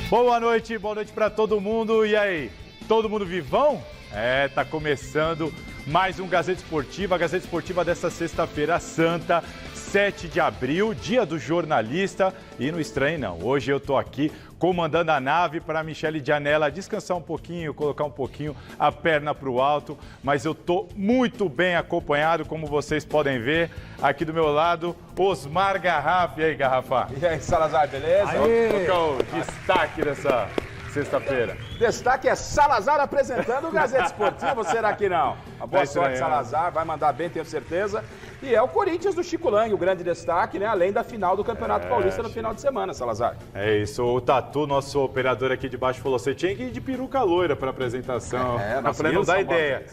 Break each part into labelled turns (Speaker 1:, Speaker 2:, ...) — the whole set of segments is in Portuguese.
Speaker 1: Boa noite para todo mundo. E aí, todo mundo vivão? Tá começando mais um Gazeta Esportiva, a Gazeta Esportiva desta sexta-feira santa, 7 de abril, dia do jornalista. E não estranhe não, hoje eu tô aqui comandando a nave para a Michele Gianella descansar um pouquinho, colocar um pouquinho a perna para o alto, mas eu tô muito bem acompanhado, como vocês podem ver. Aqui do meu lado, Osmar Garrafa. E aí, Garrafa?
Speaker 2: E aí, Salazar, beleza?
Speaker 1: Qual que é o destaque dessa sexta-feira?
Speaker 2: Destaque é Salazar apresentando o Gazeta Esportiva, ou será que não? A boa sorte, Salazar, vai mandar bem, tenho certeza. E é o Corinthians do Chico Lang, o grande destaque, né? Além da final do Campeonato Paulista no final de semana, Salazar.
Speaker 1: É isso, o Tatu, nosso operador aqui de baixo, falou: você tinha que ir de peruca loira para apresentação. Para não dar ideia.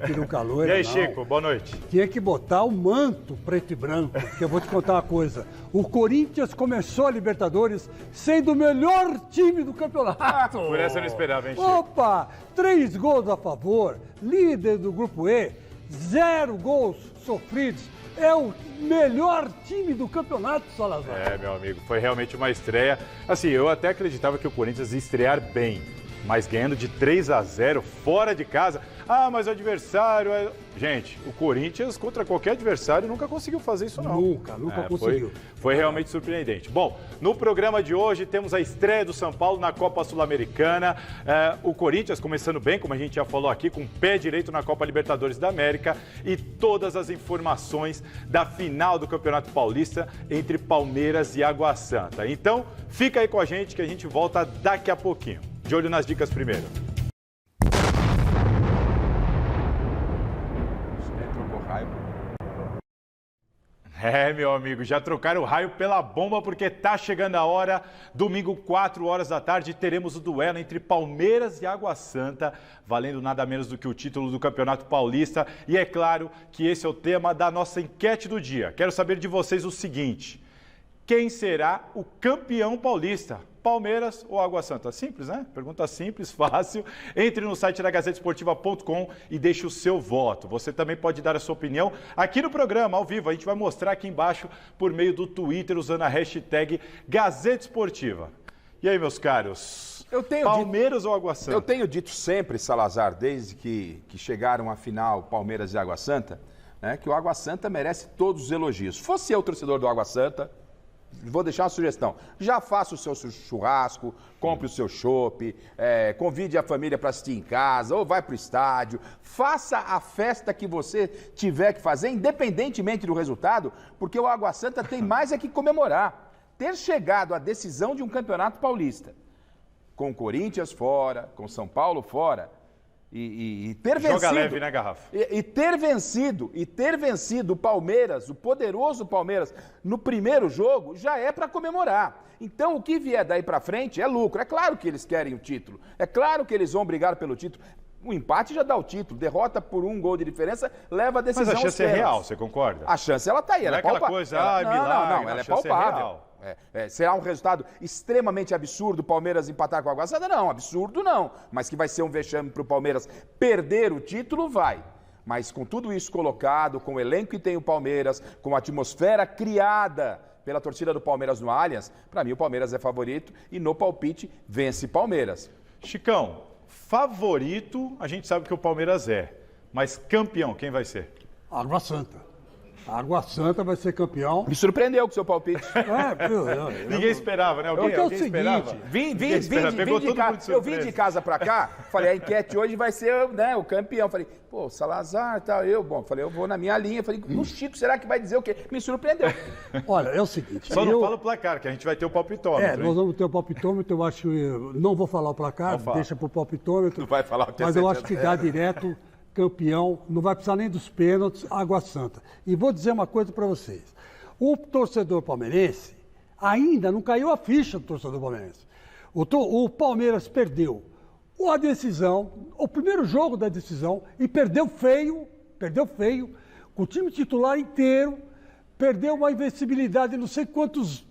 Speaker 3: Peruca loira.
Speaker 1: E aí, Chico, boa noite.
Speaker 3: Tinha que botar o manto preto e branco, porque eu vou te contar uma coisa. O Corinthians começou a Libertadores sendo o melhor time do campeonato.
Speaker 1: Por essa eu não esperava, hein, Chico?
Speaker 3: Opa! 3 gols a favor, líder do Grupo E, 0 gols sofridos. É o melhor time do campeonato, Salazar.
Speaker 1: Meu amigo, foi realmente uma estreia. Assim, eu até acreditava que o Corinthians ia estrear bem, mas ganhando de 3-0 fora de casa. Mas o adversário... Gente, o Corinthians contra qualquer adversário nunca conseguiu fazer isso não.
Speaker 3: Nunca conseguiu.
Speaker 1: Foi realmente surpreendente. Bom, no programa de hoje temos a estreia do São Paulo na Copa Sul-Americana. O Corinthians começando bem, como a gente já falou aqui, com o pé direito na Copa Libertadores da América, e todas as informações da final do Campeonato Paulista entre Palmeiras e Água Santa. Então, fica aí com a gente que a gente volta daqui a pouquinho. De olho nas dicas primeiro. Meu amigo, já trocaram o raio pela bomba porque tá chegando a hora. Domingo, 4 horas da tarde, teremos o duelo entre Palmeiras e Água Santa, valendo nada menos do que o título do Campeonato Paulista. E é claro que esse é o tema da nossa enquete do dia. Quero saber de vocês o seguinte: quem será o campeão paulista? Palmeiras ou Água Santa? Simples, né? Pergunta simples, fácil. Entre no site da gazetesportiva.com e deixe o seu voto. Você também pode dar a sua opinião aqui no programa, ao vivo. A gente vai mostrar aqui embaixo por meio do Twitter, usando a hashtag Gazeta Esportiva. E aí, meus caros? Palmeiras ou Água Santa?
Speaker 2: Eu tenho dito sempre, Salazar, desde que chegaram à final Palmeiras e Água Santa, né, que o Água Santa merece todos os elogios. Fosse eu torcedor do Água Santa, vou deixar uma sugestão: já faça o seu churrasco, compre o seu chopp, convide a família para assistir em casa, ou vai para o estádio, faça a festa que você tiver que fazer, independentemente do resultado, porque o Água Santa tem mais que comemorar. Ter chegado à decisão de um campeonato paulista, com o Corinthians fora, com São Paulo fora, e ter vencido...
Speaker 1: Joga leve, né, Garrafa?
Speaker 2: E ter vencido o Palmeiras, o poderoso Palmeiras, no primeiro jogo, já é para comemorar. Então, o que vier daí para frente é lucro. É claro que eles querem o título. É claro que eles vão brigar pelo título. O empate já dá o título. Derrota por 1 gol de diferença leva a decisão.
Speaker 1: Mas a chance é real, você concorda?
Speaker 2: A chance, ela tá aí. Ela
Speaker 1: não é aquela coisa, milagre.
Speaker 2: Não, ela é palpável. Será um resultado extremamente absurdo o Palmeiras empatar com a Água Santa? Não, absurdo não. Mas que vai ser um vexame para o Palmeiras perder o título, vai. Mas com tudo isso colocado, com o elenco que tem o Palmeiras, com a atmosfera criada pela torcida do Palmeiras no Allianz, para mim o Palmeiras é favorito e no palpite vence Palmeiras.
Speaker 1: Chicão, favorito a gente sabe que o Palmeiras é, mas campeão quem vai ser?
Speaker 3: Água Santa. A Água Santa vai ser campeão.
Speaker 2: Me surpreendeu com o seu palpite.
Speaker 1: Ninguém esperava, né? Alguém esperava?
Speaker 2: Eu vim de casa pra cá, falei, a enquete hoje vai ser, né, o campeão. Falei, Salazar, tal, eu vou na minha linha. Falei, o Chico, será que vai dizer o quê? Me surpreendeu.
Speaker 3: Olha, é o seguinte...
Speaker 1: Só não fala o placar, que a gente vai ter o palpitômetro.
Speaker 3: Nós vamos ter o palpitômetro, eu acho... Não vou falar o placar, deixa pro palpitômetro.
Speaker 2: Não vai falar o que
Speaker 3: mas eu acho que dá direto... campeão, não vai precisar nem dos pênaltis, Água Santa. E vou dizer uma coisa para vocês. O torcedor palmeirense ainda não caiu a ficha do torcedor palmeirense. O Palmeiras perdeu a decisão, o primeiro jogo da decisão, e perdeu feio, com o time titular inteiro, perdeu uma invencibilidade de não sei quantos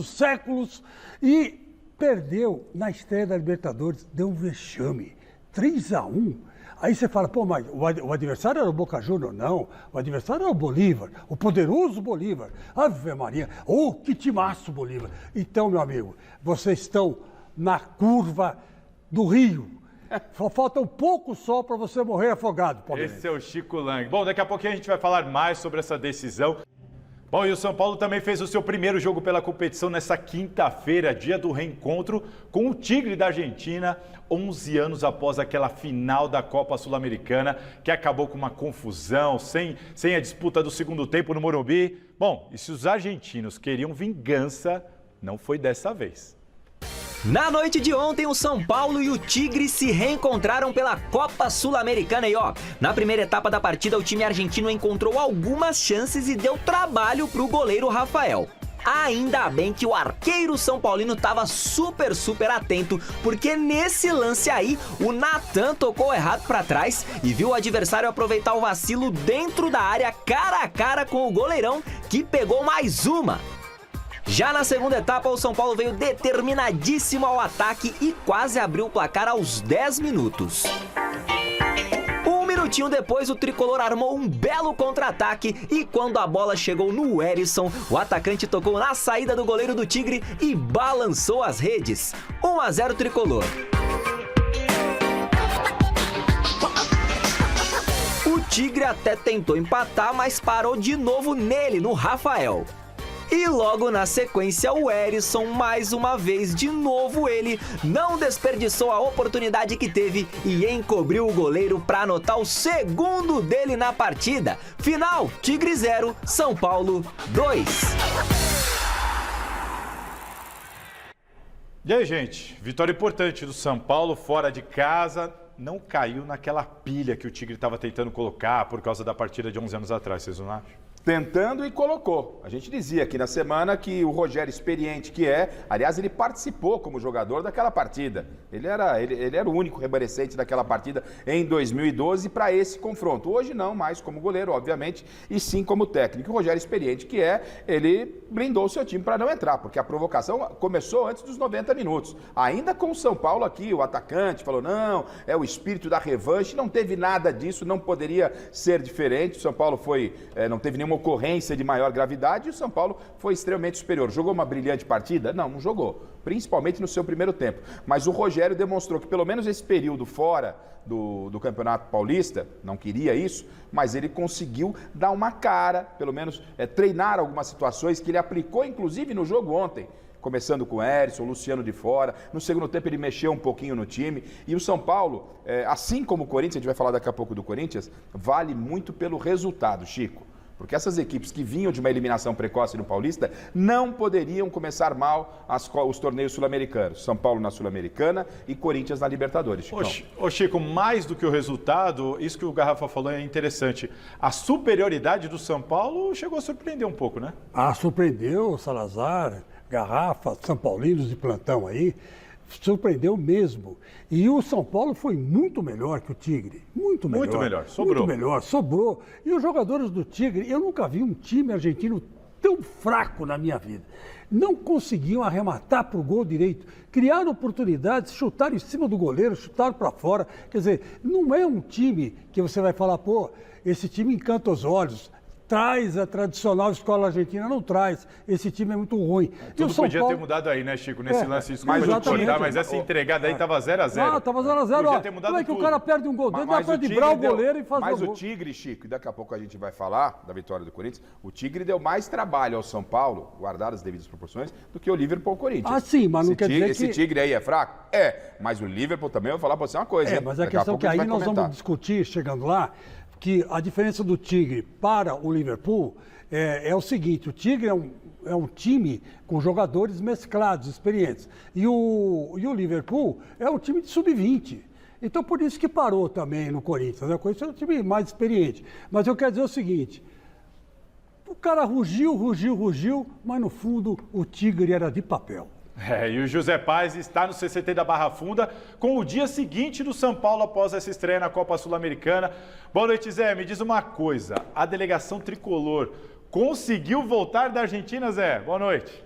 Speaker 3: séculos, e perdeu na estreia da Libertadores, deu um vexame, 3-1. Aí você fala, mas o adversário era o Boca Juniors? Não, o adversário era o Bolívar, o poderoso Bolívar. Ave Maria, que timaço Bolívar. Então, meu amigo, vocês estão na curva do Rio. Só falta um pouco só para você morrer afogado, Palmeiras.
Speaker 1: Esse é o Chico Lang. Bom, daqui a pouquinho a gente vai falar mais sobre essa decisão. Bom, e o São Paulo também fez o seu primeiro jogo pela competição nessa quinta-feira, dia do reencontro com o Tigre da Argentina, 11 anos após aquela final da Copa Sul-Americana, que acabou com uma confusão, sem a disputa do segundo tempo no Morumbi. Bom, e se os argentinos queriam vingança, não foi dessa vez.
Speaker 4: Na noite de ontem, o São Paulo e o Tigre se reencontraram pela Copa Sul-Americana e na primeira etapa da partida o time argentino encontrou algumas chances e deu trabalho para o goleiro Rafael. Ainda bem que o arqueiro São Paulino estava super atento, porque nesse lance aí, o Natan tocou errado para trás e viu o adversário aproveitar o vacilo dentro da área, cara a cara com o goleirão, que pegou mais uma. Já na segunda etapa, o São Paulo veio determinadíssimo ao ataque e quase abriu o placar aos 10 minutos. Um minutinho depois, o tricolor armou um belo contra-ataque e quando a bola chegou no Herisson, o atacante tocou na saída do goleiro do Tigre e balançou as redes. 1-0 tricolor. O Tigre até tentou empatar, mas parou de novo nele, no Rafael. E logo na sequência, o Herisson, mais uma vez, de novo ele, não desperdiçou a oportunidade que teve e encobriu o goleiro para anotar o segundo dele na partida. Final, Tigre 0, São Paulo 2.
Speaker 1: E aí, gente, vitória importante do São Paulo fora de casa. Não caiu naquela pilha que o Tigre estava tentando colocar por causa da partida de 11 anos atrás, vocês não acham?
Speaker 2: Tentando e colocou. A gente dizia aqui na semana que o Rogério, experiente que aliás, ele participou como jogador daquela partida. Ele era o único remanescente daquela partida em 2012 para esse confronto. Hoje não mais como goleiro, obviamente, e sim como técnico. O Rogério, experiente que ele blindou o seu time para não entrar, porque a provocação começou antes dos 90 minutos. Ainda com o São Paulo aqui, o atacante falou, não, é o espírito da revanche, não teve nada disso, não poderia ser diferente. O São Paulo não teve nenhuma ocorrência de maior gravidade e o São Paulo foi extremamente superior. Jogou uma brilhante partida? Não jogou, principalmente no seu primeiro tempo. Mas o Rogério demonstrou que pelo menos esse período fora do Campeonato Paulista, não queria isso, mas ele conseguiu dar uma cara, pelo menos treinar algumas situações que ele aplicou inclusive no jogo ontem. Começando com o Herisson, o Luciano de fora. No segundo tempo ele mexeu um pouquinho no time. E o São Paulo, assim como o Corinthians, a gente vai falar daqui a pouco do Corinthians, vale muito pelo resultado, Chico. Porque essas equipes que vinham de uma eliminação precoce no Paulista não poderiam começar mal os torneios sul-americanos. São Paulo na Sul-Americana e Corinthians na Libertadores.
Speaker 1: Ô Chico, mais do que o resultado, isso que o Garrafa falou é interessante. A superioridade do São Paulo chegou a surpreender um pouco, né?
Speaker 3: Surpreendeu, Salazar, Garrafa, São Paulinos de plantão aí. Surpreendeu mesmo. E o São Paulo foi muito melhor que o Tigre. Muito melhor. Sobrou. E os jogadores do Tigre, eu nunca vi um time argentino tão fraco na minha vida. Não conseguiam arrematar para o gol direito. Criaram oportunidades, chutaram em cima do goleiro, chutaram para fora. Quer dizer, não é um time que você vai falar, esse time encanta os olhos. Traz a tradicional escola argentina, não traz. Esse time é muito ruim.
Speaker 1: Tudo podia ter mudado aí, né, Chico? Nesse lance, desculpa de cortar, mas essa entregada aí estava 0-0.
Speaker 3: Estava 0-0.
Speaker 1: Podia ter mudado
Speaker 3: como é que
Speaker 1: tudo.
Speaker 3: o cara perde um gol dele, dá para driblar o goleiro e fazer o gol.
Speaker 2: Mas o Tigre, Chico, e daqui a pouco a gente vai falar da vitória do Corinthians, o Tigre deu mais trabalho ao São Paulo, guardadas as devidas proporções, do que o Liverpool ao Corinthians.
Speaker 3: Sim, mas não quer dizer que...
Speaker 2: Esse Tigre aí é fraco? Mas o Liverpool também, eu vou falar para você uma coisa.
Speaker 3: Mas a questão é que aí nós vamos discutir, chegando lá, que a diferença do Tigre para o Liverpool é o seguinte, o Tigre é um time com jogadores mesclados, experientes. E o Liverpool é um time de sub-20. Então, por isso que parou também no Corinthians. O Corinthians é um time mais experiente. Mas eu quero dizer o seguinte, o cara rugiu, mas no fundo o Tigre era de papel.
Speaker 1: E o José Paz está no CCT da Barra Funda com o dia seguinte do São Paulo após essa estreia na Copa Sul-Americana. Boa noite, Zé. Me diz uma coisa, a delegação tricolor conseguiu voltar da Argentina, Zé? Boa noite.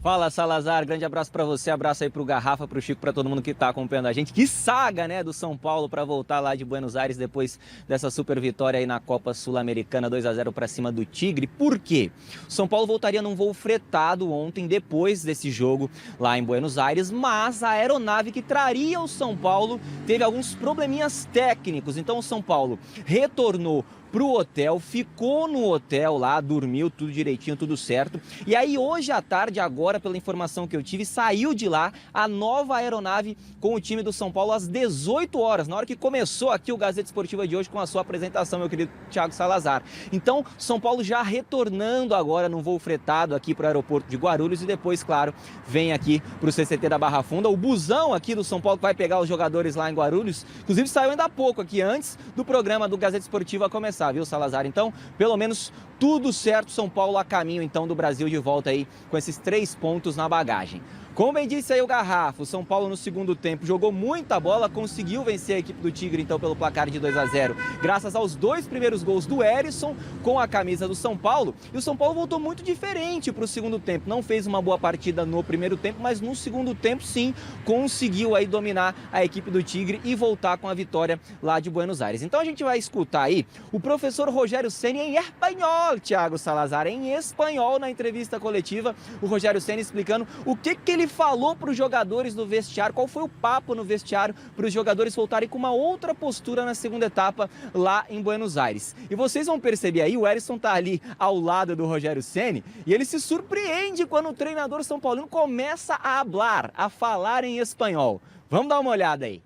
Speaker 4: Fala, Salazar, grande abraço para você, abraço aí pro Garrafa, pro Chico, para todo mundo que tá acompanhando a gente. Que saga, né, do São Paulo para voltar lá de Buenos Aires depois dessa super vitória aí na Copa Sul-Americana, 2-0 para cima do Tigre. Por quê? O São Paulo voltaria num voo fretado ontem, depois desse jogo lá em Buenos Aires, mas a aeronave que traria o São Paulo teve alguns probleminhas técnicos. Então o São Paulo retornou pro hotel, ficou no hotel lá, dormiu tudo direitinho, tudo certo. E aí hoje à tarde, agora pela informação que eu tive, saiu de lá a nova aeronave com o time do São Paulo às 18 horas, na hora que começou aqui o Gazeta Esportiva de hoje com a sua apresentação, meu querido Thiago Salazar. Então, São Paulo já retornando agora num voo fretado aqui para o aeroporto de Guarulhos e depois, claro, vem aqui para o CCT da Barra Funda. O busão aqui do São Paulo que vai pegar os jogadores lá em Guarulhos, inclusive saiu ainda há pouco aqui, antes do programa do Gazeta Esportiva começar, viu, Salazar? Então, pelo menos tudo certo, São Paulo a caminho, então, do Brasil de volta aí com esses 3 pontos na bagagem. Como bem disse aí o Garrafa, o São Paulo no segundo tempo jogou muita bola, conseguiu vencer a equipe do Tigre então pelo placar de 2-0, graças aos 2 primeiros gols do Herisson com a camisa do São Paulo. E o São Paulo voltou muito diferente para o segundo tempo, não fez uma boa partida no primeiro tempo, mas no segundo tempo sim, conseguiu aí dominar a equipe do Tigre e voltar com a vitória lá de Buenos Aires. Então a gente vai escutar aí o professor Rogério Ceni em espanhol, Thiago Salazar, em espanhol na entrevista coletiva, o Rogério Ceni explicando o que ele falou para os jogadores no vestiário, qual foi o papo no vestiário para os jogadores voltarem com uma outra postura na segunda etapa lá em Buenos Aires. E vocês vão perceber aí, o Herisson tá ali ao lado do Rogério Ceni e ele se surpreende quando o treinador São Paulino começa a falar em espanhol. Vamos dar uma olhada aí.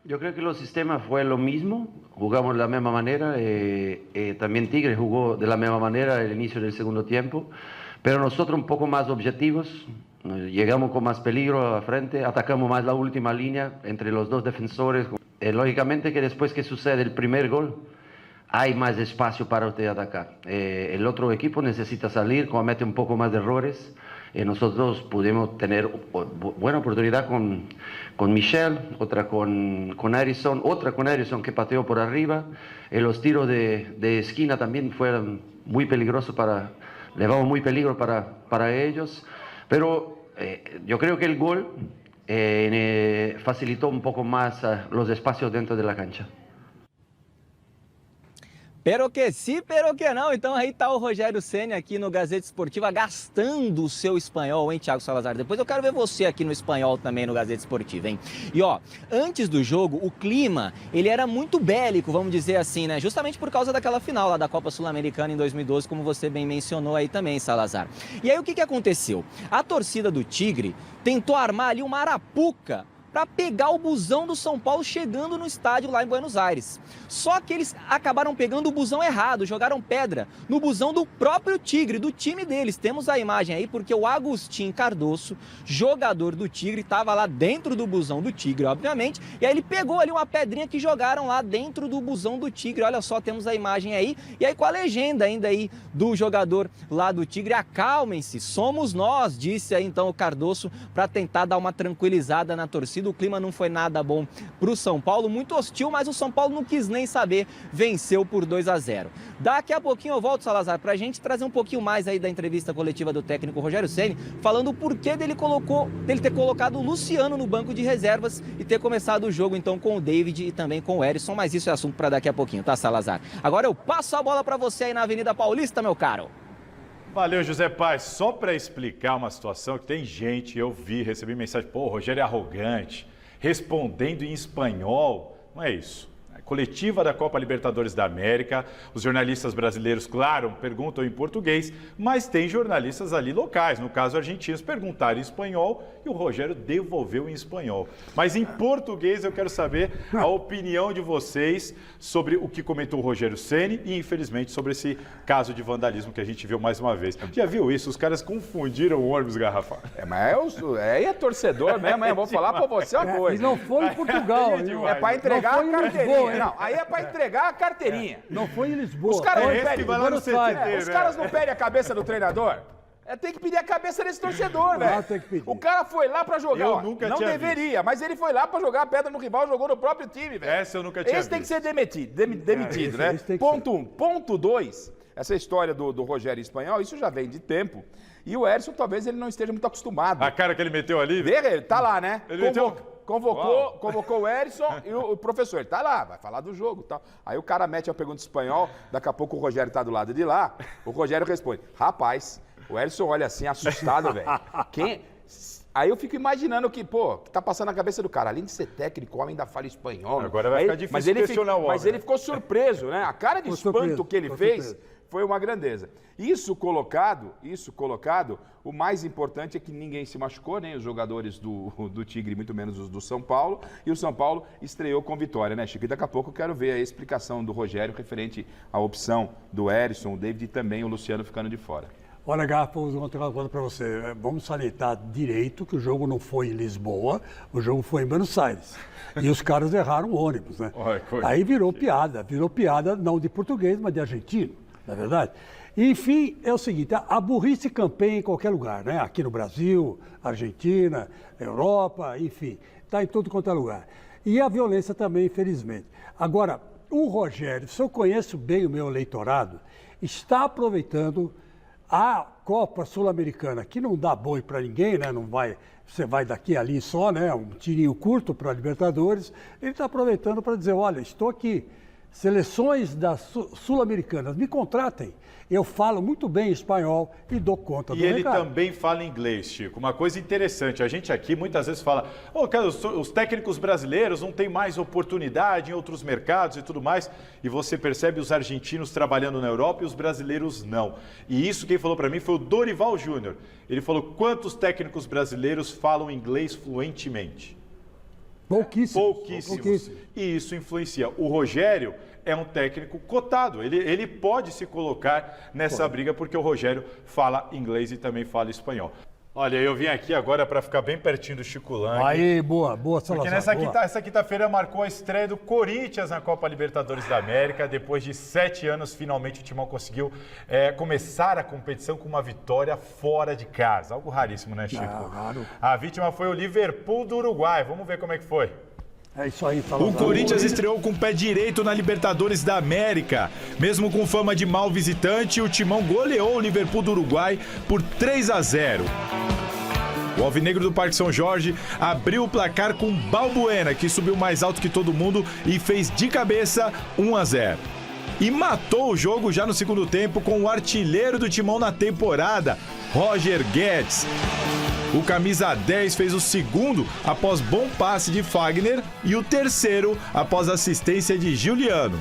Speaker 5: Yo creo que los sistemas fue lo mismo, jugamos de la misma manera, también Tigre jugó de la misma manera el inicio del segundo tiempo, pero nosotros un poco más objetivos, llegamos con más peligro a frente, atacamos más la última línea entre los 2 defensores. Lógicamente que después que sucede el primer gol, hay más espacio para usted atacar. El otro equipo necesita salir, comete un poco más de errores. Nosotros pudimos tener buena oportunidad con Michel, otra con Herisson, otra con Herisson que pateó por arriba. Los tiros de esquina también fueron muy peligrosos levamos muy peligro para ellos. Pero yo creo que el gol facilitó un poco más los espacios dentro de la cancha.
Speaker 4: Pero que sim, pero que não. Então aí tá o Rogério Ceni aqui no Gazeta Esportiva gastando o seu espanhol, hein, Thiago Salazar? Depois eu quero ver você aqui no espanhol também no Gazeta Esportiva, hein? E ó, antes do jogo, o clima, ele era muito bélico, vamos dizer assim, né? Justamente por causa daquela final lá da Copa Sul-Americana em 2012, como você bem mencionou aí também, Salazar. E aí o que aconteceu? A torcida do Tigre tentou armar ali uma arapuca para pegar o busão do São Paulo chegando no estádio lá em Buenos Aires. Só que eles acabaram pegando o busão errado, jogaram pedra no busão do próprio Tigre, do time deles. Temos a imagem aí porque o Agustín Cardoso, jogador do Tigre, estava lá dentro do busão do Tigre, obviamente, e aí ele pegou ali uma pedrinha que jogaram lá dentro do busão do Tigre. Olha só, temos a imagem aí, e aí com a legenda ainda aí do jogador lá do Tigre: acalmem-se, somos nós, disse aí então o Cardoso, para tentar dar uma tranquilizada na torcida. O clima não foi nada bom para o São Paulo, muito hostil, mas o São Paulo não quis nem saber, venceu por 2-0. Daqui a pouquinho eu volto, Salazar, para a gente trazer um pouquinho mais aí da entrevista coletiva do técnico Rogério Ceni, falando o porquê dele ter colocado o Luciano no banco de reservas e ter começado o jogo então com o David e também com o Herisson, mas isso é assunto para daqui a pouquinho, tá, Salazar? Agora eu passo a bola para você aí na Avenida Paulista, meu caro.
Speaker 1: Valeu, José Paz. Só para explicar uma situação que tem gente, recebi mensagem, pô, o Rogério é arrogante, respondendo em espanhol. Não é isso. Coletiva da Copa Libertadores da América, os jornalistas brasileiros, claro, perguntam em português, mas tem jornalistas ali locais, no caso argentinos, perguntaram em espanhol e o Rogério devolveu em espanhol. Mas em português eu quero saber a opinião de vocês sobre o que comentou o Rogério Ceni e, infelizmente, sobre esse caso de vandalismo que a gente viu mais uma vez. Já viu isso? Os caras confundiram o ônibus, Garrafa.
Speaker 2: Mas é torcedor mesmo, hein? Vou falar pra você uma coisa.
Speaker 3: E não foi em Portugal.
Speaker 2: É pra entregar a carteirinha. Não, aí é pra entregar a carteirinha.
Speaker 3: Não foi em Lisboa.
Speaker 2: Os caras
Speaker 3: não
Speaker 2: pedem a cabeça do treinador? Tem que pedir a cabeça desse torcedor, velho. O cara foi lá pra jogar.
Speaker 1: Eu nunca
Speaker 2: não
Speaker 1: tinha
Speaker 2: deveria,
Speaker 1: visto.
Speaker 2: Mas ele foi lá pra jogar a pedra no rival, jogou no próprio time, velho.
Speaker 1: Essa eu nunca tinha
Speaker 2: Esse tem que
Speaker 1: visto.
Speaker 2: ser demitido, né? Ponto 1. Ponto 2. essa história do Rogério espanhol, isso já vem de tempo. E o Hérison, talvez ele não esteja muito acostumado.
Speaker 1: A cara que ele meteu ali...
Speaker 2: Ele tá lá, né?
Speaker 1: Ele
Speaker 2: Convocou o Hérison e o professor. Ele tá lá, vai falar do jogo e tal. Aí o cara mete a pergunta em espanhol, daqui a pouco o Rogério tá do lado de lá, o Rogério responde, rapaz, o Hérison olha assim, assustado, velho. Aí eu fico imaginando que tá passando na cabeça do cara, além de ser técnico, o homem ainda fala espanhol.
Speaker 1: Agora vai ficar difícil questionar o homem.
Speaker 2: Mas ele ficou surpreso, né? A cara de espanto que ele fez foi uma grandeza. Isso colocado, o mais importante é que ninguém se machucou, nem os jogadores do Tigre, muito menos os do São Paulo, e o São Paulo estreou com vitória, né, Chico? E daqui a pouco eu quero ver a explicação do Rogério referente à opção do Hérison, o David e também o Luciano ficando de fora.
Speaker 3: Olha, Garra, vou contar uma coisa para você. Vamos salientar direito que o jogo não foi em Lisboa, o jogo foi em Buenos Aires. E os caras erraram o ônibus, né? Aí virou piada não de português, mas de argentino, não é verdade? E, enfim, é o seguinte, a burrice campeia em qualquer lugar, né? Aqui no Brasil, Argentina, Europa, enfim, está em todo quanto é lugar. E a violência também, infelizmente. Agora, o Rogério, se eu conheço bem o meu eleitorado, está aproveitando a Copa Sul-Americana, que não dá boi para ninguém, né? Não vai, você vai daqui e ali só, né? Um tirinho curto para a Libertadores. Ele está aproveitando para dizer, olha, estou aqui, seleções das sul-americanas, me contratem. Eu falo muito bem espanhol e dou conta do recado.
Speaker 1: E ele também fala inglês, Chico. Uma coisa interessante, a gente aqui muitas vezes fala, cara, os técnicos brasileiros não têm mais oportunidade em outros mercados e tudo mais, e você percebe os argentinos trabalhando na Europa e os brasileiros não. E isso quem falou para mim foi o Dorival Júnior. Ele falou, quantos técnicos brasileiros falam inglês fluentemente? Pouquíssimos. E isso influencia. O Rogério é um técnico cotado. Ele pode se colocar nessa briga porque o Rogério fala inglês e também fala espanhol. Olha, eu vim aqui agora para ficar bem pertinho do Chico Lang.
Speaker 3: Aí, boa, Salazar.
Speaker 1: Porque essa quinta-feira marcou a estreia do Corinthians na Copa Libertadores da América. Depois de 7 anos, finalmente o Timão conseguiu começar a competição com uma vitória fora de casa. Algo raríssimo, né, Chico?
Speaker 3: Claro.
Speaker 1: A vítima foi o Liverpool do Uruguai. Vamos ver como é que foi.
Speaker 3: É isso aí, Salazar.
Speaker 1: O Corinthians estreou com o pé direito na Libertadores da América. Mesmo com fama de mau visitante, o Timão goleou o Liverpool do Uruguai por 3-0. O alvinegro do Parque São Jorge abriu o placar com Balbuena, que subiu mais alto que todo mundo e fez de cabeça 1-0. E matou o jogo já no segundo tempo com o artilheiro do Timão na temporada, Roger Guedes. O camisa 10 fez o segundo após bom passe de Fagner e o terceiro após assistência de Juliano.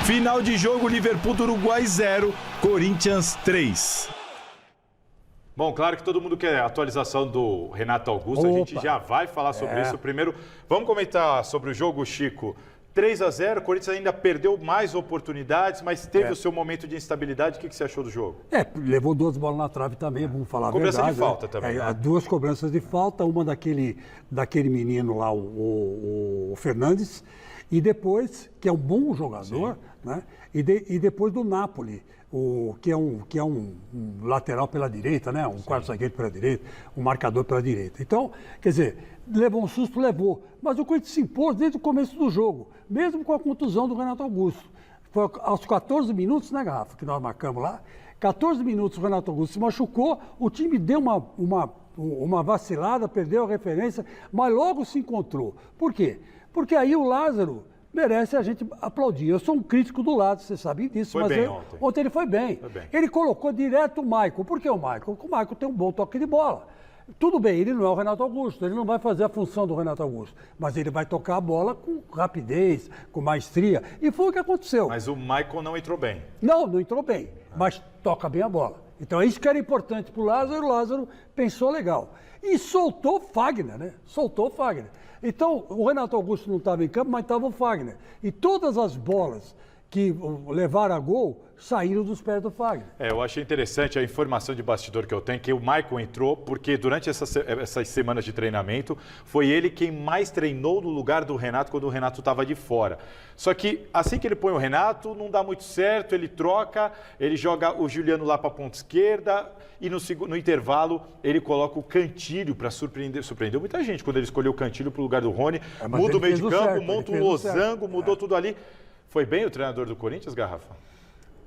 Speaker 1: Final de jogo, Liverpool do Uruguai 0, Corinthians 3. Bom, claro que todo mundo quer a atualização do Renato Augusto, a gente já vai falar sobre isso. Primeiro, vamos comentar sobre o jogo, Chico. 3-0, o Corinthians ainda perdeu mais oportunidades, mas teve o seu momento de instabilidade. O que você achou do jogo?
Speaker 3: Levou 2 bolas na trave também, vamos falar a verdade.
Speaker 1: Cobrança de falta também. Né?
Speaker 3: 2 cobranças de falta, uma daquele menino lá, o Fernandes, e depois, que é um bom jogador, né? E depois do Napoli, que é um lateral pela direita, né? Um quarto zagueiro pela direita, um marcador pela direita. Então, quer dizer, levou um susto, mas o Corinthians se impôs desde o começo do jogo, mesmo com a contusão do Renato Augusto. Foi aos 14 minutos, né, Garrafa, que nós marcamos lá, 14 minutos o Renato Augusto se machucou, o time deu uma vacilada, perdeu a referência, mas logo se encontrou. Por quê? Porque aí o Lázaro merece a gente aplaudir. Eu sou um crítico do Lázaro, vocês sabem disso.
Speaker 1: Foi bem ontem
Speaker 3: ele foi bem. Ele colocou direto o Maicon. Por que o Maicon? Porque o Maicon tem um bom toque de bola. Tudo bem, ele não é o Renato Augusto, ele não vai fazer a função do Renato Augusto, mas ele vai tocar a bola com rapidez, com maestria, e foi o que aconteceu.
Speaker 1: Mas o Maicon não entrou bem.
Speaker 3: Não entrou bem, mas toca bem a bola. Então é isso que era importante para o Lázaro pensou legal. E soltou o Fagner, né? Então o Renato Augusto não estava em campo, mas estava o Fagner. E todas as bolas que levaram a gol saindo dos pés do Fagner.
Speaker 1: Eu achei interessante a informação de bastidor que eu tenho, que o Maicon entrou porque durante essas semanas de treinamento foi ele quem mais treinou no lugar do Renato quando o Renato estava de fora. Só que assim que ele põe o Renato, não dá muito certo, ele troca, ele joga o Juliano lá para a ponta esquerda e no intervalo ele coloca o Cantilho para surpreender. Surpreendeu muita gente quando ele escolheu o Cantilho para o lugar do Rony, muda o meio de campo, certo, monta um losango, mudou tudo ali. Foi bem o treinador do Corinthians, Garrafa?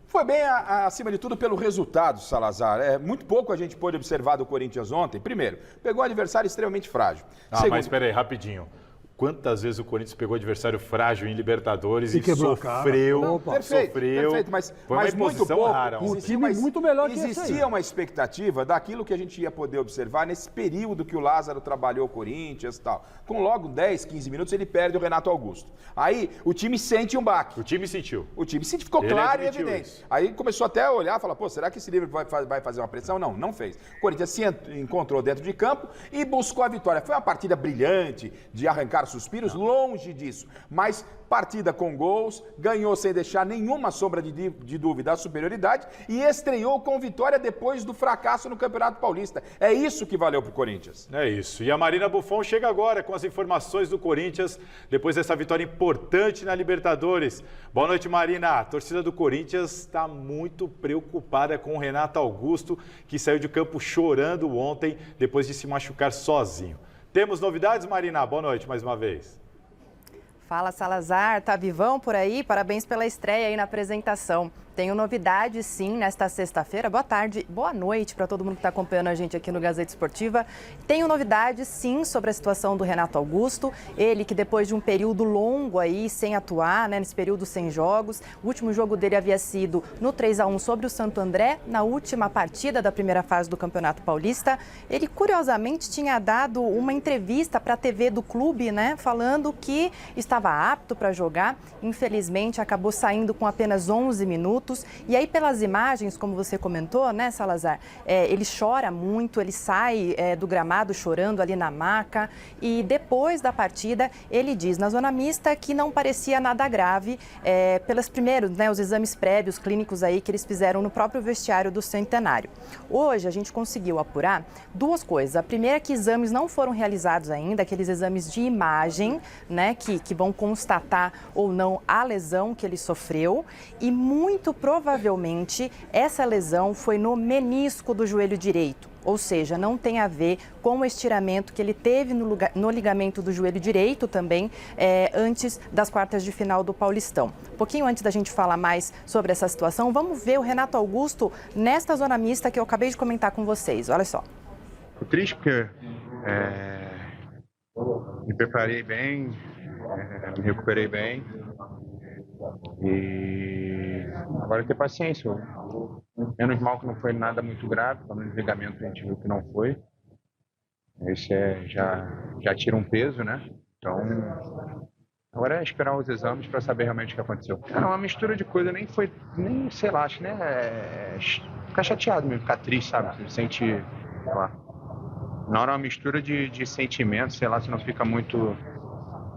Speaker 2: Foi bem, acima de tudo, pelo resultado, Salazar. Muito pouco a gente pôde observar do Corinthians ontem. Primeiro, pegou um adversário extremamente frágil.
Speaker 1: Segundo... Mas espera aí, rapidinho. Quantas vezes o Corinthians pegou adversário frágil em Libertadores e sofreu,
Speaker 2: perfeito, mas muito pouco.
Speaker 1: Rara,
Speaker 3: um time muito melhor que esse aí.
Speaker 2: Existia uma expectativa daquilo que a gente ia poder observar nesse período que o Lázaro trabalhou o Corinthians e tal. Com logo 10, 15 minutos ele perde o Renato Augusto. Aí o time sente um baque.
Speaker 1: O time sentiu.
Speaker 2: O time sentiu, ficou claro e evidente. Isso. Aí começou até a olhar e falar, será que esse livro vai fazer uma pressão? Não, não fez. O Corinthians se encontrou dentro de campo e buscou a vitória. Foi uma partida brilhante de arrancar suspiros, longe disso, mas partida com gols, ganhou sem deixar nenhuma sombra de dúvida a superioridade e estreou com vitória depois do fracasso no Campeonato Paulista. É isso que valeu para o Corinthians.
Speaker 1: É isso. E a Marina Buffon chega agora com as informações do Corinthians depois dessa vitória importante na Libertadores. Boa noite, Marina. A torcida do Corinthians está muito preocupada com o Renato Augusto, que saiu de campo chorando ontem depois de se machucar sozinho. Temos novidades, Marina? Boa noite mais uma vez.
Speaker 6: Fala, Salazar. Tá vivão por aí? Parabéns pela estreia aí na apresentação. Tenho novidade, sim, nesta sexta-feira. Boa tarde, boa noite para todo mundo que está acompanhando a gente aqui no Gazeta Esportiva. Tenho novidade, sim, sobre a situação do Renato Augusto. Ele que depois de um período longo aí, sem atuar, nesse período sem jogos. O último jogo dele havia sido no 3-1 sobre o Santo André, na última partida da primeira fase do Campeonato Paulista. Ele, curiosamente, tinha dado uma entrevista para a TV do clube, falando que estava apto para jogar. Infelizmente, acabou saindo com apenas 11 minutos. E aí, pelas imagens, como você comentou, Salazar, ele chora muito, ele sai do gramado chorando ali na maca. E depois da partida, ele diz na zona mista que não parecia nada grave pelos primeiros, os exames prévios clínicos aí que eles fizeram no próprio vestiário do Centenário. Hoje, a gente conseguiu apurar duas coisas. A primeira é que exames não foram realizados ainda, aqueles exames de imagem, que vão constatar ou não a lesão que ele sofreu. E muito provavelmente essa lesão foi no menisco do joelho direito, ou seja, não tem a ver com o estiramento que ele teve no ligamento do joelho direito também antes das quartas de final do Paulistão. Um pouquinho antes da gente falar mais sobre essa situação, vamos ver o Renato Augusto nesta zona mista que eu acabei de comentar com vocês. Olha só.
Speaker 7: Tô triste porque me preparei bem, me recuperei bem. E agora ter paciência. Menos mal que não foi nada muito grave, pelo menos ligamento a gente viu que não foi. Esse já tira um peso, Então, agora é esperar os exames para saber realmente o que aconteceu. Cara, uma mistura de coisa, sei lá, acho que ficar chateado mesmo, ficar triste, sabe? Você sente, sei lá. Na hora é uma mistura de sentimentos, sei lá, você não fica muito...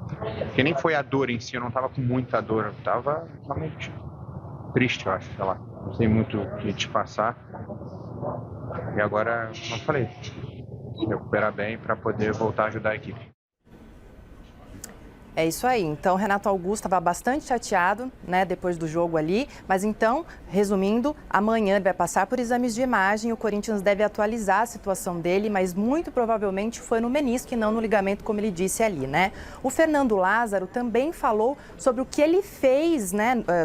Speaker 7: Porque nem foi a dor em si, eu não tava com muita dor, eu tava realmente triste, eu acho, sei lá. Não sei muito o que te passar. E agora, como eu falei, se recuperar bem para poder voltar a ajudar a equipe.
Speaker 6: É isso aí. Então, Renato Augusto estava bastante chateado, depois do jogo ali. Mas então, resumindo, amanhã ele vai passar por exames de imagem. O Corinthians deve atualizar a situação dele, mas muito provavelmente foi no menisco e não no ligamento, como ele disse ali, O Fernando Lázaro também falou sobre o que ele fez,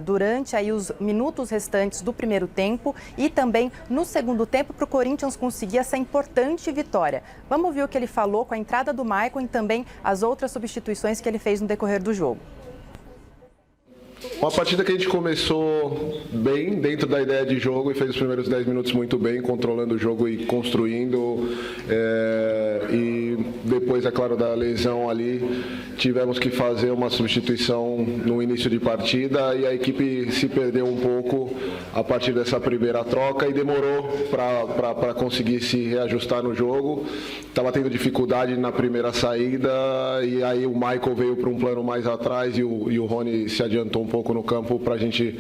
Speaker 6: durante aí os minutos restantes do primeiro tempo e também no segundo tempo para o Corinthians conseguir essa importante vitória. Vamos ver o que ele falou com a entrada do Maicon e também as outras substituições que ele fez no decorrer do jogo.
Speaker 8: Uma partida que a gente começou bem dentro da ideia de jogo e fez os primeiros 10 minutos muito bem, controlando o jogo e construindo. E depois, é claro, da lesão ali, tivemos que fazer uma substituição no início de partida e a equipe se perdeu um pouco a partir dessa primeira troca e demorou para conseguir se reajustar no jogo. Estava tendo dificuldade na primeira saída e aí o Michael veio para um plano mais atrás e o Rony se adiantou um pouco pouco no campo para a gente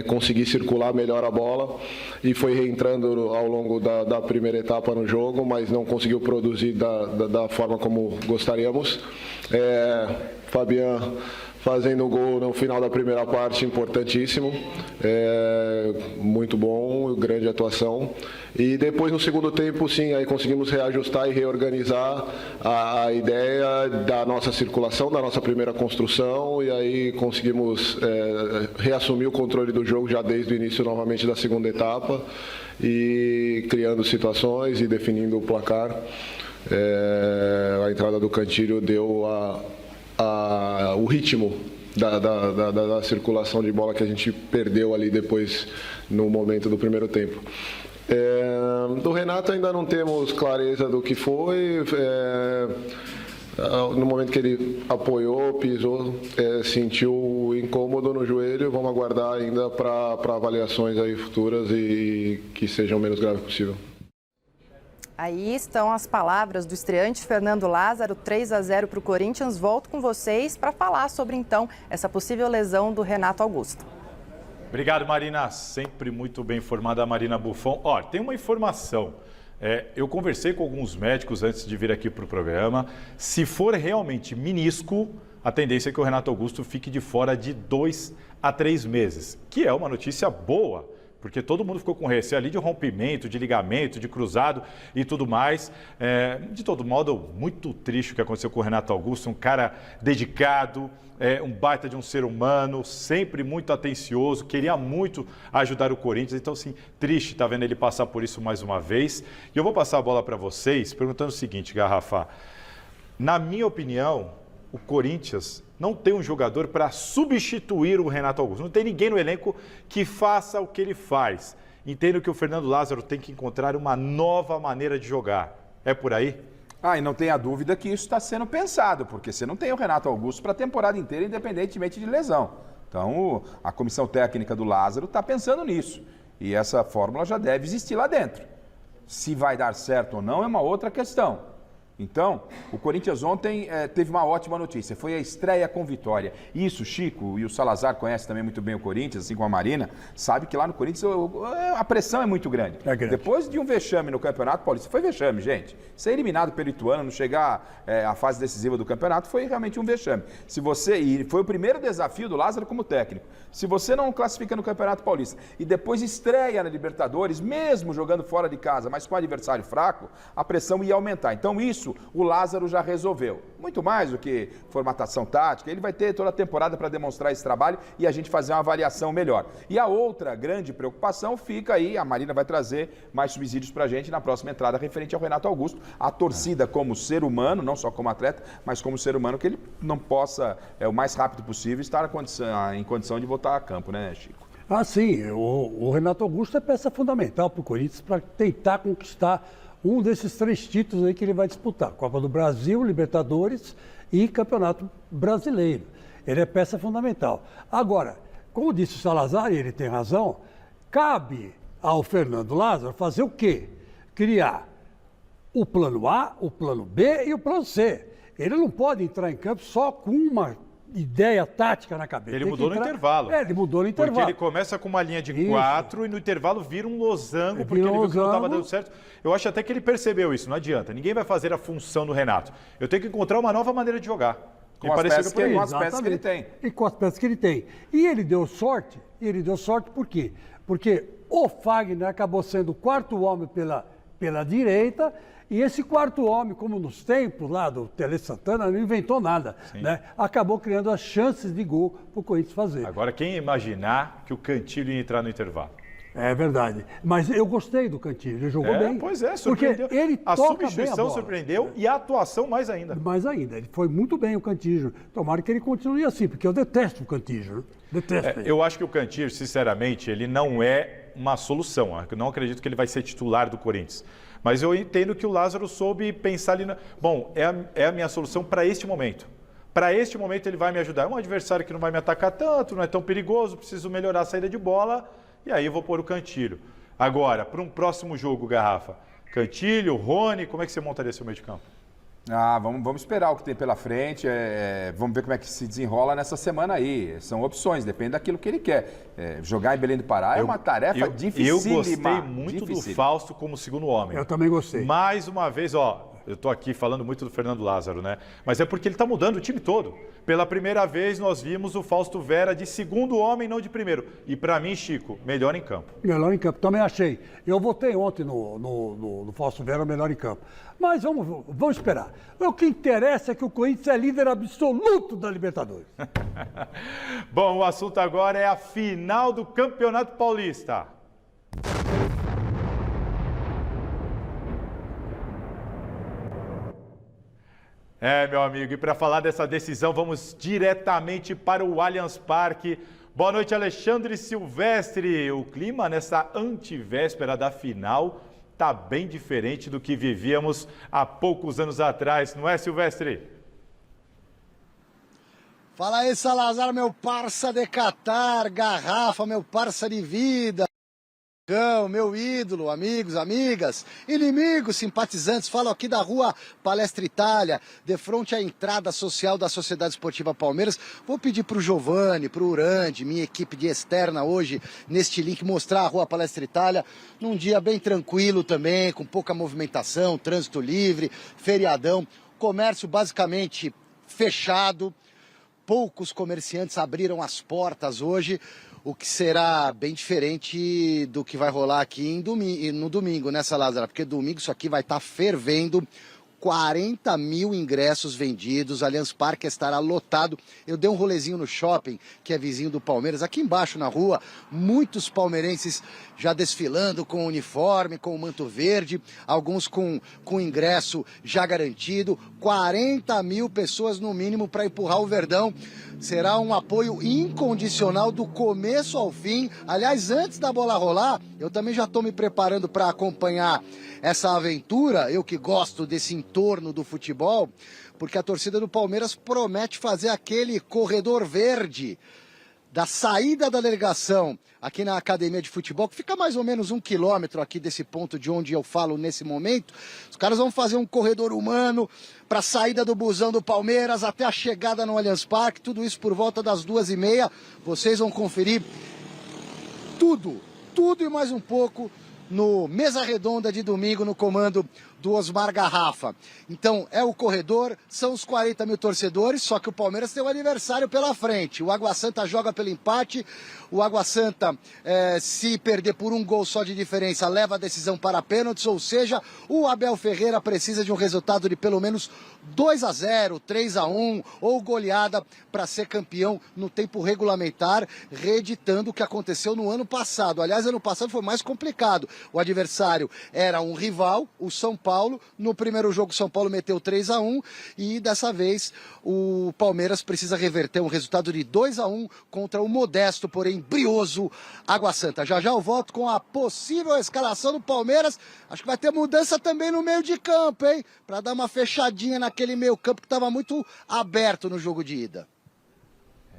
Speaker 8: conseguir circular melhor a bola, e foi reentrando ao longo da primeira etapa no jogo, mas não conseguiu produzir da forma como gostaríamos. Fabian fazendo o gol no final da primeira parte, importantíssimo, muito bom, grande atuação. E depois no segundo tempo, sim, aí conseguimos reajustar e reorganizar a ideia da nossa circulação, da nossa primeira construção, e aí conseguimos reassumir o controle do jogo já desde o início novamente da segunda etapa, e criando situações e definindo o placar. A entrada do Cantillo deu o ritmo da circulação de bola que a gente perdeu ali depois no momento do primeiro tempo. Do Renato ainda não temos clareza do que foi. No momento que ele apoiou, pisou, sentiu incômodo no joelho. Vamos aguardar ainda para avaliações aí futuras e que sejam o menos grave possível.
Speaker 6: Aí estão as palavras do estreante Fernando Lázaro, 3-0 para o Corinthians. Volto com vocês para falar sobre, então, essa possível lesão do Renato Augusto.
Speaker 1: Obrigado, Marina. Sempre muito bem informada a Marina Buffon. Ó, tem uma informação. Eu conversei com alguns médicos antes de vir aqui para o programa. Se for realmente menisco, a tendência é que o Renato Augusto fique de fora de 2 a 3 meses, que é uma notícia boa, porque todo mundo ficou com receio ali de rompimento, de ligamento, de cruzado e tudo mais. De todo modo, muito triste o que aconteceu com o Renato Augusto, um cara dedicado, um baita de um ser humano, sempre muito atencioso, queria muito ajudar o Corinthians. Então, assim, triste estar vendo ele passar por isso mais uma vez. E eu vou passar a bola para vocês perguntando o seguinte, Garrafa. Na minha opinião, o Corinthians não tem um jogador para substituir o Renato Augusto. Não tem ninguém no elenco que faça o que ele faz. Entendo que o Fernando Lázaro tem que encontrar uma nova maneira de jogar. É por aí?
Speaker 2: E não tenha dúvida que isso está sendo pensado, porque você não tem o Renato Augusto para a temporada inteira, independentemente de lesão. Então, a comissão técnica do Lázaro está pensando nisso. E essa fórmula já deve existir lá dentro. Se vai dar certo ou não é uma outra questão. Então, o Corinthians ontem teve uma ótima notícia, foi a estreia com vitória. Isso, Chico, e o Salazar conhece também muito bem o Corinthians, assim como a Marina, sabe que lá no Corinthians a pressão é muito grande. Depois de um vexame no Campeonato Paulista, foi vexame, gente. Ser eliminado pelo Ituano, não chegar à fase decisiva do campeonato, foi realmente um vexame. E foi o primeiro desafio do Lázaro como técnico. Se você não classifica no Campeonato Paulista e depois estreia na Libertadores, mesmo jogando fora de casa, mas com adversário fraco, a pressão ia aumentar. Então isso o Lázaro já resolveu. Muito mais do que formatação tática, ele vai ter toda a temporada para demonstrar esse trabalho e a gente fazer uma avaliação melhor. E a outra grande preocupação fica aí, a Marina vai trazer mais subsídios para a gente na próxima entrada referente ao Renato Augusto. A torcida como ser humano, não só como atleta, mas como ser humano, que ele não possa, o mais rápido possível, estar em condição de voltar a campo, né, Chico?
Speaker 3: Sim, o Renato Augusto é peça fundamental para o Corinthians para tentar conquistar um desses 3 títulos aí que ele vai disputar: Copa do Brasil, Libertadores e Campeonato Brasileiro. Ele é peça fundamental. Agora, como disse o Salazar, e ele tem razão, cabe ao Fernando Lázaro fazer o quê? Criar o plano A, o plano B e o plano C. Ele não pode entrar em campo só com uma ideia tática na cabeça.
Speaker 1: Ele mudou no intervalo.
Speaker 3: Ele mudou no intervalo.
Speaker 1: Porque ele começa com uma linha de 4 e no intervalo vira um losango, porque ele viu que não estava dando certo. Eu acho até que ele percebeu isso, não adianta. Ninguém vai fazer a função do Renato. Eu tenho que encontrar uma nova maneira de jogar.
Speaker 2: Com as peças que ele tem.
Speaker 3: E com as peças que ele tem. E ele deu sorte por quê? Porque o Fagner acabou sendo o 4º homem pela direita. E esse 4º homem, como nos tempos lá do Tele Santana, não inventou nada, né? Acabou criando as chances de gol para o Corinthians fazer.
Speaker 1: Agora, quem ia imaginar que o Cantillo ia entrar no intervalo?
Speaker 3: É verdade. Mas eu gostei do Cantillo, ele jogou bem.
Speaker 1: Pois é, surpreendeu.
Speaker 3: Porque ele
Speaker 1: a
Speaker 3: toca
Speaker 1: substituição
Speaker 3: bem a bola.
Speaker 1: Surpreendeu e a atuação mais ainda.
Speaker 3: Mais ainda. Ele foi muito bem o Cantillo. Tomara que ele continue assim, porque eu detesto o Cantillo. Detesto ele.
Speaker 1: Eu acho que o Cantillo, sinceramente, ele não é uma solução. Eu não acredito que ele vai ser titular do Corinthians. Mas eu entendo que o Lázaro soube pensar ali Bom, é a minha solução para este momento. Para este momento ele vai me ajudar. É um adversário que não vai me atacar tanto, não é tão perigoso, preciso melhorar a saída de bola e aí eu vou pôr o Cantillo. Agora, para um próximo jogo, Garrafa, Cantillo, Rony, como é que você montaria seu meio de campo?
Speaker 2: Vamos esperar o que tem pela frente, vamos ver como é que se desenrola nessa semana aí. São opções, depende daquilo que ele quer. Jogar em Belém do Pará é uma tarefa dificílima.
Speaker 1: Eu gostei muito do Fausto como segundo homem.
Speaker 3: Eu também gostei.
Speaker 1: Mais uma vez, eu estou aqui falando muito do Fernando Lázaro, né? Mas é porque ele está mudando o time todo. Pela primeira vez, nós vimos o Fausto Vera de segundo homem, não de primeiro. E para mim, Chico, melhor em campo.
Speaker 3: Melhor em campo, também achei. Eu votei ontem no Fausto Vera, melhor em campo. Mas vamos esperar. O que interessa é que o Corinthians é líder absoluto da Libertadores.
Speaker 1: Bom, o assunto agora é a final do Campeonato Paulista. Meu amigo, e para falar dessa decisão, vamos diretamente para o Allianz Parque. Boa noite, Alexandre Silvestre. O clima nessa antivéspera da final está bem diferente do que vivíamos há poucos anos atrás, não é, Silvestre?
Speaker 9: Fala aí, Salazar, meu parça de Catar, Garrafa, meu parça de vida. Meu ídolo, amigos, amigas, inimigos, simpatizantes, falo aqui da rua Palestra Itália, de frente à entrada social da Sociedade Esportiva Palmeiras. Vou pedir para o Giovanni, para o Urandi, minha equipe de externa hoje, neste link, mostrar a rua Palestra Itália, num dia bem tranquilo também, com pouca movimentação, trânsito livre, feriadão, comércio basicamente fechado, poucos comerciantes abriram as portas hoje, o que será bem diferente do que vai rolar aqui no domingo, né, Salazar? Porque domingo isso aqui vai estar fervendo, 40 mil ingressos vendidos, Allianz Parque estará lotado. Eu dei um rolezinho no shopping, que é vizinho do Palmeiras, aqui embaixo na rua, muitos palmeirenses já desfilando com uniforme, com o manto verde, alguns com ingresso já garantido, 40 mil pessoas no mínimo para empurrar o Verdão. Será um apoio incondicional do começo ao fim. Aliás, antes da bola rolar, eu também já estou me preparando para acompanhar essa aventura, eu que gosto desse entorno do futebol, porque a torcida do Palmeiras promete fazer aquele corredor verde da saída da delegação aqui na academia de futebol, que fica mais ou menos 1 quilômetro aqui desse ponto de onde eu falo nesse momento. Os caras vão fazer um corredor humano para a saída do busão do Palmeiras até a chegada no Allianz Parque, tudo isso por volta das 2h30. Vocês vão conferir tudo e mais um pouco no Mesa Redonda de domingo, no comando do Osmar Garrafa. Então, é o corredor, são os 40 mil torcedores, só que o Palmeiras tem um adversário pela frente. O Água Santa joga pelo empate, o Água Santa, se perder por um gol só de diferença, leva a decisão para pênaltis, ou seja, o Abel Ferreira precisa de um resultado de pelo menos 2-0, 3-1 ou goleada para ser campeão no tempo regulamentar, reeditando o que aconteceu no ano passado. Aliás, ano passado foi mais complicado. O adversário era um rival, o São Paulo. No primeiro jogo, o São Paulo meteu 3-1 e dessa vez o Palmeiras precisa reverter um resultado de 2-1 contra o modesto, porém brioso Água Santa. Já eu volto com a possível escalação do Palmeiras. Acho que vai ter mudança também no meio de campo, hein? Para dar uma fechadinha naquele meio campo que estava muito aberto no jogo de ida.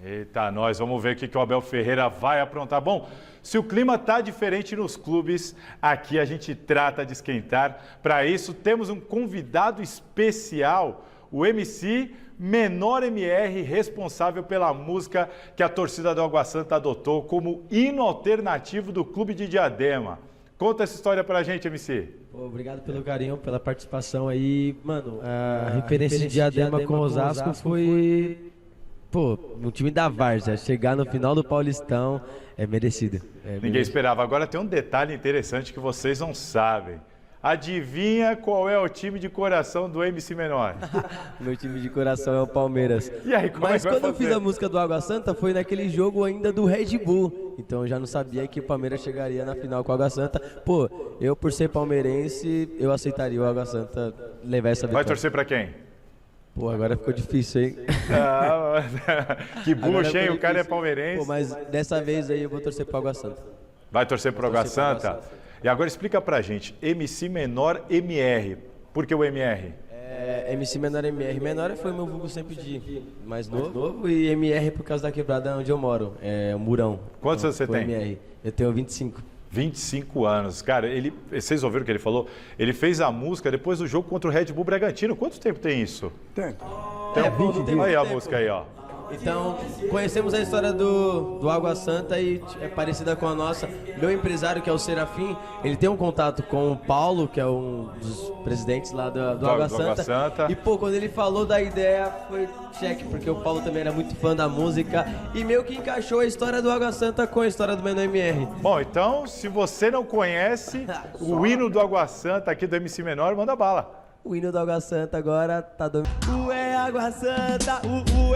Speaker 1: Eita, nós vamos ver o que o Abel Ferreira vai aprontar. Bom, se o clima está diferente nos clubes, aqui a gente trata de esquentar. Para isso, temos um convidado especial, o MC Menor MR, responsável pela música que a torcida do Água Santa adotou como hino alternativo do Clube de Diadema. Conta essa história pra gente, MC.
Speaker 10: Obrigado pelo carinho, pela participação aí. Mano, a referência de Diadema com Osasco foi... um time da Várzea, chegar no final do Paulistão é merecido.
Speaker 1: Ninguém esperava. Agora tem um detalhe interessante que vocês não sabem. Adivinha qual é o time de coração do MC Menor?
Speaker 10: Meu time de coração é o Palmeiras.
Speaker 1: E aí, como
Speaker 10: Mas
Speaker 1: é que vai
Speaker 10: quando eu
Speaker 1: fazer?
Speaker 10: fiz a música do Água Santa, foi naquele jogo ainda do Red Bull. Então eu já não sabia que o Palmeiras chegaria na final com o Água Santa. Eu por ser palmeirense, eu aceitaria o Água Santa levar essa vitória.
Speaker 1: Vai torcer pra quem?
Speaker 10: Agora ficou difícil, hein?
Speaker 1: Que bucha, hein? O cara é palmeirense.
Speaker 10: Mas dessa vez aí eu vou torcer pro Água Santa.
Speaker 1: Vai torcer pro Água Santa? E agora explica pra gente, MC Menor MR. Por que o MR?
Speaker 10: MC Menor MR. Menor foi meu vulgo sempre de mais novo e MR por causa da quebrada onde eu moro. É o Murão.
Speaker 1: Quantos anos você tem?
Speaker 10: MR. Eu tenho 25.
Speaker 1: 25 anos. Cara, vocês ouviram o que ele falou? Ele fez a música depois do jogo contra o Red Bull Bragantino. Quanto tempo tem isso?
Speaker 3: Tem.
Speaker 1: Tem 20 dias. Aí a música aí, ó.
Speaker 10: Então, conhecemos a história do Água Santa e é parecida com a nossa. Meu empresário, que é o Serafim, ele tem um contato com o Paulo, que é um dos presidentes lá do Água Santa. E, pô, quando ele falou da ideia, foi cheque, porque o Paulo também era muito fã da música e meio que encaixou a história do Água Santa com a história do Menor MR.
Speaker 1: Bom, então, se você não conhece o hino do Água Santa aqui do MC Menor, manda bala.
Speaker 10: O hino do Água Santa agora tá dominando. É Água Santa,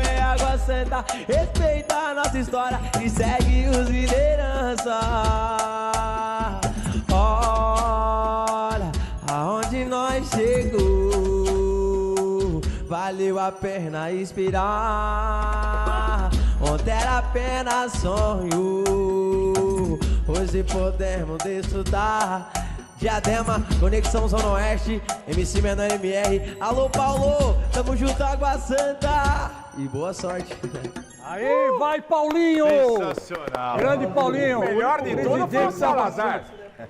Speaker 10: é Água Santa. Respeita a nossa história e segue os liderança. Olha aonde nós chegou. Valeu a pena inspirar. Ontem era apenas sonho. Hoje podemos desfrutar. Diadema, Conexão Zona Oeste, MC Menor MR. Alô, Paulo, tamo junto, Água Santa. E boa sorte.
Speaker 3: Aí, vai, Paulinho!
Speaker 1: Sensacional.
Speaker 3: Grande Paulinho.
Speaker 2: O melhor de tudo foi o Salazar.
Speaker 10: Eu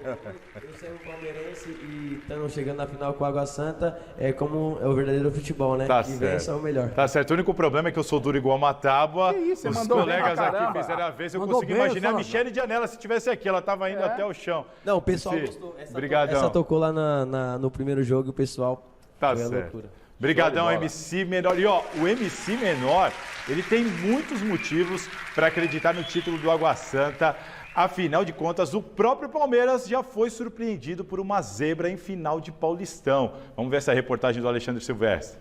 Speaker 10: sou um palmeirense e estamos chegando na final com a Água Santa. É como é o verdadeiro futebol, né?
Speaker 1: Tá
Speaker 10: que
Speaker 1: certo.
Speaker 10: vença o melhor.
Speaker 1: Tá certo. O único problema é que eu sou duro igual uma tábua.
Speaker 2: Que isso, você
Speaker 1: os
Speaker 2: mandou
Speaker 1: colegas
Speaker 2: bem pra
Speaker 1: aqui
Speaker 2: caramba.
Speaker 1: fizeram a vez. Eu
Speaker 3: Mandou
Speaker 1: consegui
Speaker 3: bem,
Speaker 1: imaginar a
Speaker 3: Salazar.
Speaker 1: Michele Janela se estivesse aqui. Ela tava indo até o chão.
Speaker 10: Não, o pessoal
Speaker 1: Sim.
Speaker 10: gostou.
Speaker 1: Brigadão.
Speaker 10: Essa tocou lá no primeiro jogo e o pessoal
Speaker 1: Tá
Speaker 10: foi a
Speaker 1: certo.
Speaker 10: loucura.
Speaker 1: Brigadão,
Speaker 2: Show de bola.
Speaker 1: MC Menor. E ó, o MC Menor, ele tem muitos motivos para acreditar no título do Água Santa. Afinal de contas, o próprio Palmeiras já foi surpreendido por uma zebra em final de Paulistão. Vamos ver essa reportagem do Alexandre Silvestre.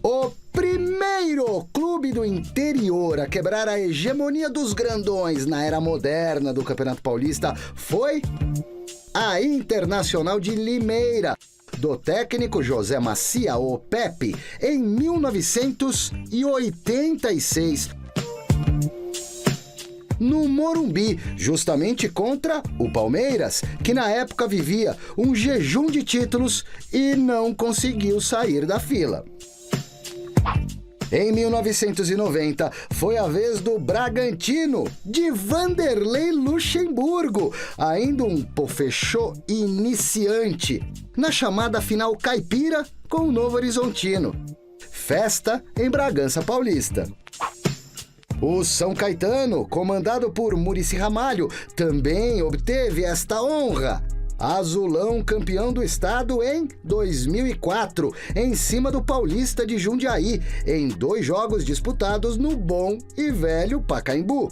Speaker 9: O primeiro clube do interior a quebrar a hegemonia dos grandões na era moderna do Campeonato Paulista foi a Internacional de Limeira, do técnico José Macia, o Pepe, em 1986. No Morumbi, justamente contra o Palmeiras, que na época vivia um jejum de títulos e não conseguiu sair da fila. Em 1990, foi a vez do Bragantino, de Vanderlei Luxemburgo, ainda um pofechô iniciante, na chamada final caipira com o Novo Horizontino. Festa em Bragança Paulista. O São Caetano, comandado por Muricy Ramalho, também obteve esta honra. Azulão campeão do estado em 2004, em cima do Paulista de Jundiaí, em 2 jogos disputados no bom e velho Pacaembu.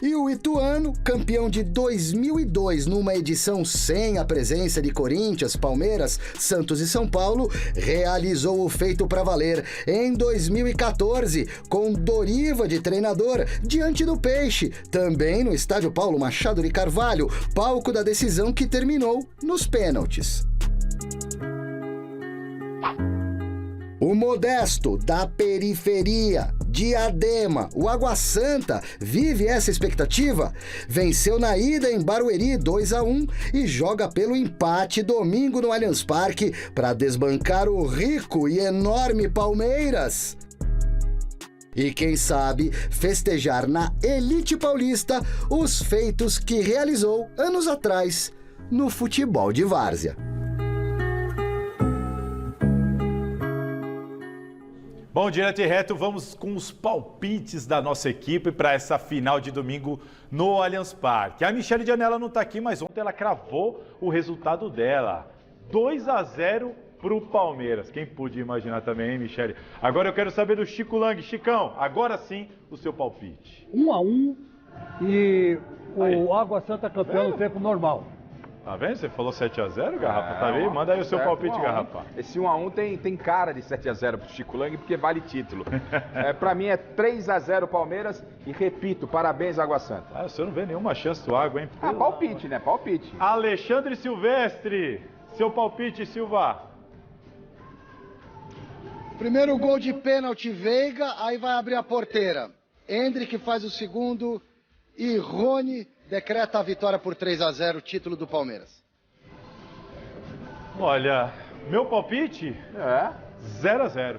Speaker 9: E o Ituano, campeão de 2002 numa edição sem a presença de Corinthians, Palmeiras, Santos e São Paulo, realizou o feito pra valer em 2014 com Doriva de treinador diante do Peixe, também no estádio Paulo Machado de Carvalho, palco da decisão que terminou nos pênaltis. O modesto da periferia, Diadema, o Água Santa, vive essa expectativa. Venceu na ida em Barueri 2-1 e joga pelo empate domingo no Allianz Parque para desbancar o rico e enorme Palmeiras. E quem sabe festejar na elite paulista os feitos que realizou anos atrás no futebol de várzea.
Speaker 1: Bom, direto e reto, vamos com os palpites da nossa equipe para essa final de domingo no Allianz Parque. A Michele Janela não está aqui, mas ontem ela cravou o resultado dela. 2-0 para o Palmeiras. Quem podia imaginar também, hein, Michele? Agora eu quero saber do Chico Lang. Chicão, agora sim o seu palpite.
Speaker 3: 1-1 e o Água Santa campeão no tempo normal.
Speaker 1: Tá vendo? Você falou 7-0, Garrafa? Tá vendo? Manda aí o seu palpite, Garrafa.
Speaker 2: Esse 1-1 tem cara de 7-0 pro Chico Lang, porque vale título. Pra mim é 3-0 Palmeiras e repito, parabéns Água Santa.
Speaker 1: Ah, você não vê nenhuma chance do Água, hein?
Speaker 2: Palpite, né? Palpite.
Speaker 1: Alexandre Silvestre, seu palpite, Silva.
Speaker 9: Primeiro gol de pênalti, Veiga, aí vai abrir a porteira. Hendrick faz o segundo e Rony decreta a vitória por 3-0, título do Palmeiras.
Speaker 1: Olha, meu palpite? 0-0.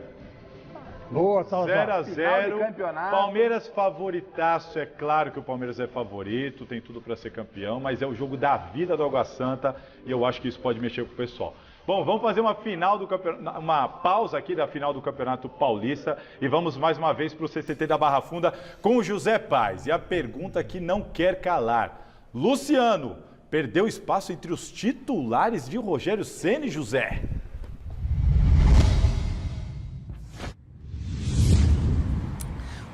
Speaker 3: Boa, Salazar.
Speaker 1: 0 a 0.
Speaker 2: Final de campeonato.
Speaker 1: Palmeiras favoritaço, é claro que o Palmeiras é favorito, tem tudo para ser campeão, mas é o jogo da vida do Água Santa e eu acho que isso pode mexer com o pessoal. Bom, vamos fazer uma pausa aqui da final do Campeonato Paulista e vamos mais uma vez para o CCT da Barra Funda com o José Paz. E a pergunta que não quer calar: Luciano perdeu espaço entre os titulares de Rogério Ceni, José?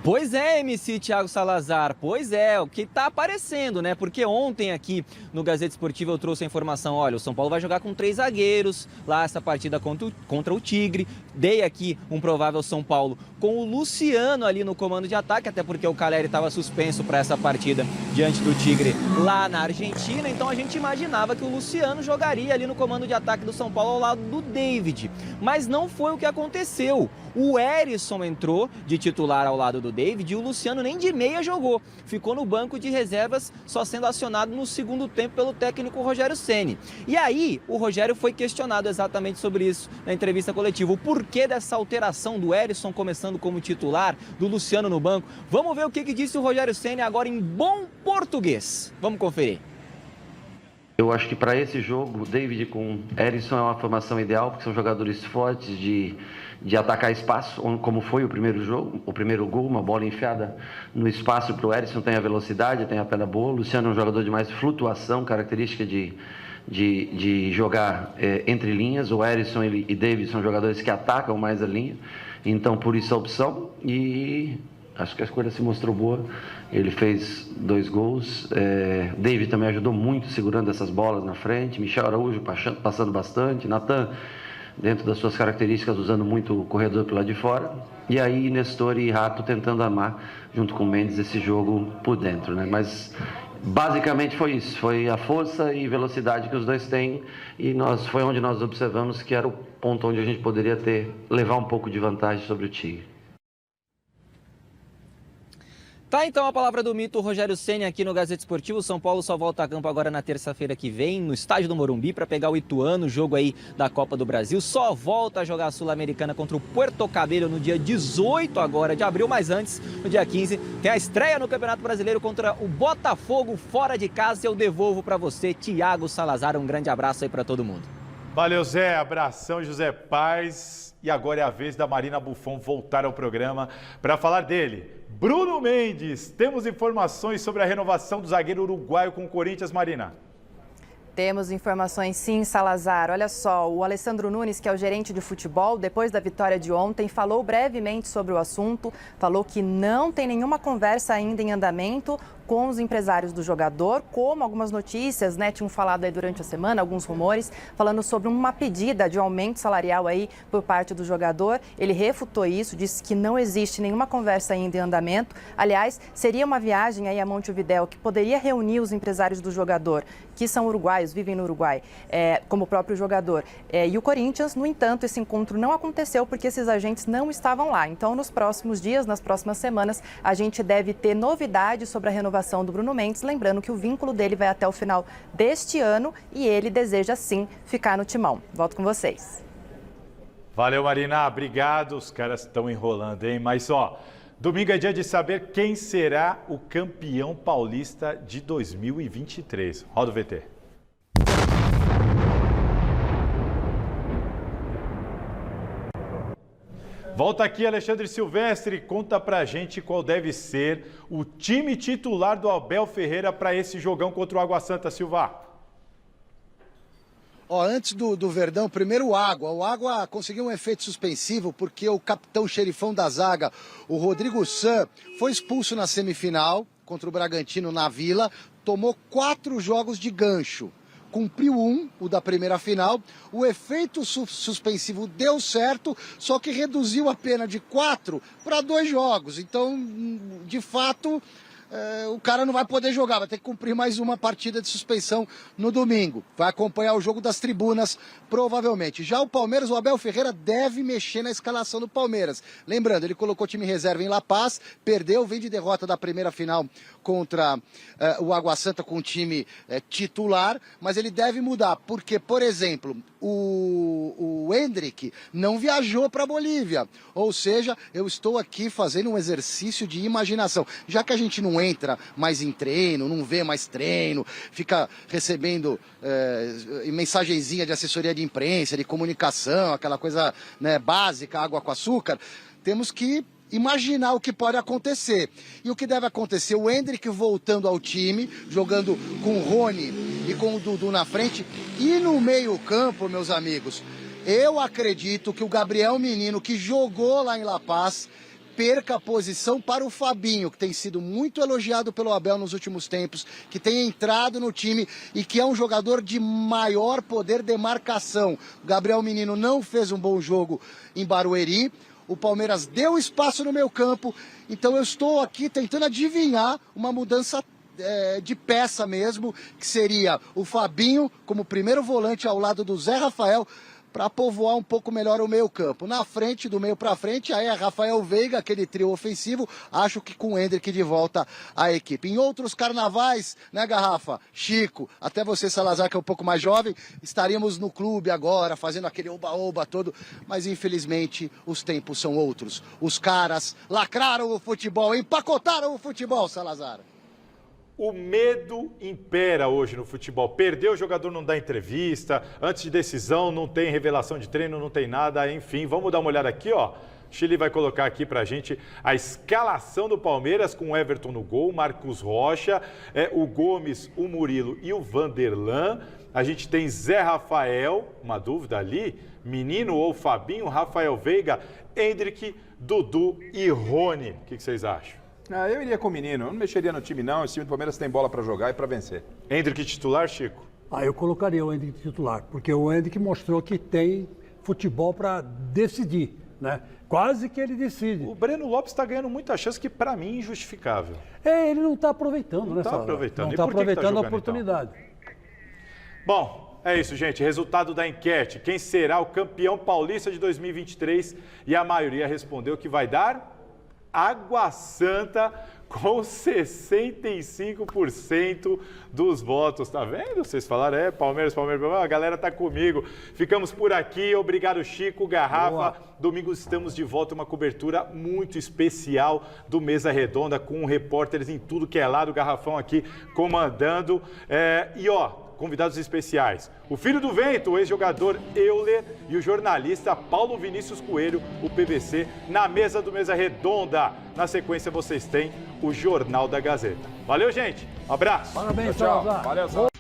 Speaker 4: Pois é, MC Thiago Salazar, pois é, o que tá aparecendo, né? Porque ontem aqui no Gazeta Esportiva eu trouxe a informação, olha, o São Paulo vai jogar com 3 zagueiros lá essa partida contra o Tigre. Dei aqui um provável São Paulo com o Luciano ali no comando de ataque, até porque o Caleri estava suspenso para essa partida diante do Tigre lá na Argentina, então a gente imaginava que o Luciano jogaria ali no comando de ataque do São Paulo ao lado do David. Mas não foi o que aconteceu. O Erisson entrou de titular ao lado do David e o Luciano nem de meia jogou. Ficou no banco de reservas, só sendo acionado no segundo tempo pelo técnico Rogério Ceni. E aí, o Rogério foi questionado exatamente sobre isso na entrevista coletiva. O porquê dessa alteração do Erisson começando como titular, do Luciano no banco. Vamos ver o que disse o Rogério Ceni agora em bom português. Vamos conferir.
Speaker 5: Eu acho que para esse jogo, o David com Erisson é uma formação ideal, porque são jogadores fortes de atacar espaço, como foi o primeiro jogo, o primeiro gol, uma bola enfiada no espaço para o Erisson, tem a velocidade, tem a perna boa. O Luciano é um jogador de mais flutuação, característica de jogar entre linhas. O Erisson e David são jogadores que atacam mais a linha, então por isso a opção, e acho que a escolha se mostrou boa. Ele fez 2 gols, David também ajudou muito segurando essas bolas na frente, Michel Araújo passando bastante, Natan dentro das suas características usando muito o corredor pelo lado de fora, e aí Nestor e Rato tentando armar junto com o Mendes esse jogo por dentro, né? Mas basicamente foi isso, foi a força e velocidade que os dois têm, e foi onde nós observamos que era o ponto onde a gente poderia levar um pouco de vantagem sobre o Tigre.
Speaker 4: Tá, então a palavra do mito Rogério Ceni aqui no Gazeta Esportivo. O São Paulo só volta a campo agora na terça-feira que vem, no estádio do Morumbi, para pegar o Ituano, jogo aí da Copa do Brasil. Só volta a jogar a Sul-Americana contra o Puerto Cabello no dia 18 agora de abril, mas antes, no dia 15, tem a estreia no Campeonato Brasileiro contra o Botafogo fora de casa. Eu devolvo para você, Thiago Salazar. Um grande abraço aí para todo mundo.
Speaker 1: Valeu, Zé. Abração, José Paz. E agora é a vez da Marina Buffon voltar ao programa para falar dele. Bruno Mendes, temos informações sobre a renovação do zagueiro uruguaio com o Corinthians, Marina?
Speaker 6: Temos informações sim, Salazar. Olha só, o Alessandro Nunes, que é o gerente de futebol, depois da vitória de ontem, falou brevemente sobre o assunto, falou que não tem nenhuma conversa ainda em andamento com os empresários do jogador, como algumas notícias, né, tinham falado aí durante a semana, alguns rumores, falando sobre uma pedida de aumento salarial aí por parte do jogador. Ele refutou isso, disse que não existe nenhuma conversa ainda em andamento. Aliás, seria uma viagem aí a Montevidéu que poderia reunir os empresários do jogador, que são uruguaios, vivem no Uruguai, como o próprio jogador. E o Corinthians, no entanto, esse encontro não aconteceu porque esses agentes não estavam lá. Então, nos próximos dias, nas próximas semanas, a gente deve ter novidades sobre a renovação do Bruno Mendes, lembrando que o vínculo dele vai até o final deste ano e ele deseja sim ficar no timão. Volto com vocês.
Speaker 1: Valeu, Marina, obrigado. Os caras estão enrolando, hein? Mas ó, domingo é dia de saber quem será o campeão paulista de 2023. Roda o VT. Volta aqui, Alexandre Silvestre, conta pra gente qual deve ser o time titular do Abel Ferreira para esse jogão contra o Água Santa, Silva.
Speaker 9: Antes do Verdão, primeiro o Água. O Água conseguiu um efeito suspensivo porque o capitão xerifão da zaga, o Rodrigo San, foi expulso na semifinal contra o Bragantino na Vila, tomou 4 jogos de gancho. Cumpriu o da primeira final, o efeito suspensivo deu certo, só que reduziu a pena de 4 para 2 jogos. Então, de fato, o cara não vai poder jogar, vai ter que cumprir mais uma partida de suspensão no domingo. Vai acompanhar o jogo das tribunas, provavelmente. Já o Palmeiras, o Abel Ferreira deve mexer na escalação do Palmeiras. Lembrando, ele colocou time reserva em La Paz, perdeu, vem de derrota da primeira final contra o Água Santa com o time titular, mas ele deve mudar, porque, por exemplo, o Endrick não viajou para a Bolívia. Ou seja, eu estou aqui fazendo um exercício de imaginação. Já que a gente não entra mais em treino, não vê mais treino, fica recebendo mensagenzinha de assessoria de imprensa, de comunicação, aquela coisa, né, básica, água com açúcar, temos que imaginar o que pode acontecer. E o que deve acontecer? O Endrick voltando ao time, jogando com o Rony e com o Dudu na frente. E no meio-campo, meus amigos, eu acredito que o Gabriel Menino, que jogou lá em La Paz, perca a posição para o Fabinho, que tem sido muito elogiado pelo Abel nos últimos tempos, que tem entrado no time e que é um jogador de maior poder de marcação. O Gabriel Menino não fez um bom jogo em Barueri. O Palmeiras deu espaço no meio campo, então eu estou aqui tentando adivinhar uma mudança de peça mesmo, que seria o Fabinho como primeiro volante ao lado do Zé Rafael, para povoar um pouco melhor o meio campo. Na frente, do meio para frente, aí é Rafael Veiga, aquele trio ofensivo, acho que com o Endrick de volta à equipe. Em outros carnavais, né, Garrafa? Chico, até você, Salazar, que é um pouco mais jovem, estaríamos no clube agora, fazendo aquele oba-oba todo, mas infelizmente os tempos são outros. Os caras lacraram o futebol, empacotaram o futebol, Salazar.
Speaker 1: O medo impera hoje no futebol. Perdeu, o jogador não dá entrevista, antes de decisão não tem revelação de treino, não tem nada, enfim. Vamos dar uma olhada aqui, ó. Chile vai colocar aqui pra gente a escalação do Palmeiras com o Everton no gol, Marcos Rocha, o Gomes, o Murilo e o Vanderlan. A gente tem Zé Rafael, uma dúvida ali, Menino ou Fabinho, Rafael Veiga, Endrick, Dudu e Rony. O que vocês acham?
Speaker 2: Eu iria com o Menino, eu não mexeria no time não, esse time do Palmeiras tem bola para jogar e para vencer.
Speaker 1: Endrick titular, Chico?
Speaker 3: Eu colocaria o Endrick titular, porque o Endrick mostrou que tem futebol para decidir, né? Quase que ele decide.
Speaker 1: O Breno Lopes está ganhando muita chance que, para mim, é injustificável.
Speaker 3: Ele não está aproveitando, né?
Speaker 1: Não está aproveitando.
Speaker 3: Não está aproveitando a oportunidade.
Speaker 1: Então? Bom, é isso, gente. Resultado da enquete. Quem será o campeão paulista de 2023? E a maioria respondeu que vai dar Água Santa, com 65% dos votos. Tá vendo? Vocês falaram, Palmeiras, a galera tá comigo. Ficamos por aqui. Obrigado, Chico, Garrafa. Boa. Domingo estamos de volta, uma cobertura muito especial do Mesa Redonda, com repórteres em tudo que é lado, o Garrafão aqui comandando. Convidados especiais. O filho do vento, o ex-jogador Euler e o jornalista Paulo Vinícius Coelho, o PVC, na mesa do Mesa Redonda. Na sequência vocês têm o Jornal da Gazeta. Valeu, gente. Um abraço.
Speaker 3: Parabéns,
Speaker 2: tchau.
Speaker 3: Salazar.
Speaker 2: Valeu, Salazar.